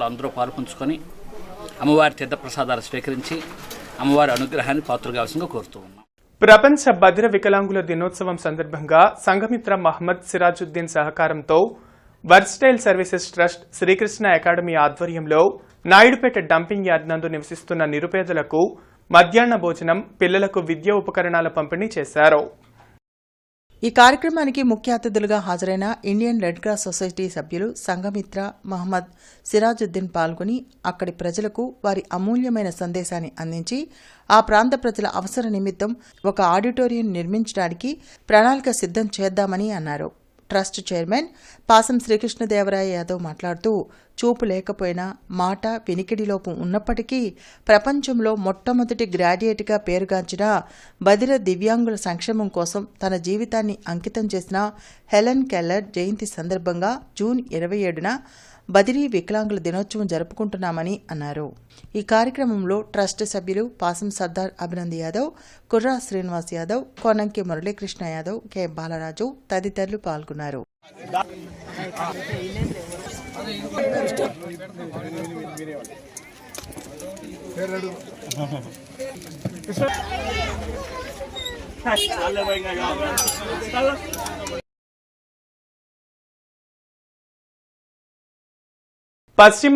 అందరూ పాల్పంచుకొని అమ్మవారి తీర్థప్రసాదాలు స్వీకరించి అమ్మవారి అనుగ్రహాన్ని పాత్రగాల్సిందిగా కోరుతూ ఉన్నాం. ప్రపంచ బధిర వికలాంగుల దినోత్సవం సందర్భంగా సంఘమిత్ర మహమ్మద్ సిరాజుద్దీన్ సహకారంతో Versatile Services Trust Srikrishna Academy ఆధ్వర్యంలో నాయుడుపేట డంపింగ్ యార్డ్ నందు నివసిస్తున్న నిరుపేదలకు మధ్యాహ్న భోజనం, పిల్లలకు విద్యా ఉపకరణాల పంపిణీ చేశారు. ఈ కార్యక్రమానికి ముఖ్య అతిథులుగా హాజరైన ఇండియన్ రెడ్ క్రాస్ సొసైటీ సభ్యులు సంఘమిత్ర మహమ్మద్ సిరాజుద్దీన్ పాల్గొని అక్కడి ప్రజలకు వారి అమూల్యమైన సందేశాన్ని అందించి ఆ ప్రాంత ప్రజల అవసర నిమిత్తం ఒక ఆడిటోరియం నిర్మించడానికి ప్రణాళిక సిద్ధం చేద్దామని అన్నారు. ట్రస్ట్ చైర్మన్ పాసం శ్రీకృష్ణదేవరాయ యాదవ్ మాట్లాడుతూ చూపు లేకపోయినా మాట వినికిడిలోపు ఉన్నప్పటికీ ప్రపంచంలో మొట్టమొదటి గ్రాడ్యుయేట్గా పేరుగాంచిన బధిర దివ్యాంగుల సంక్షేమం కోసం తన జీవితాన్ని అంకితం చేసిన హెలెన్ కెల్లర్ జయంతి సందర్భంగా జూన్ 27న బదిరీ వికలాంగుల దినోత్సవం జరుపుకుంటున్నామని అన్నారు. ఈ కార్యక్రమంలో ట్రస్ట్ సభ్యులు పాసం సర్దార్ అభినంద్ యాదవ్, కుర్రా శ్రీనివాస్ యాదవ్, కోనంకి మురళీకృష్ణ యాదవ్, కె బాలరాజు తదితరులు పాల్గొన్నారు. పశ్చిమ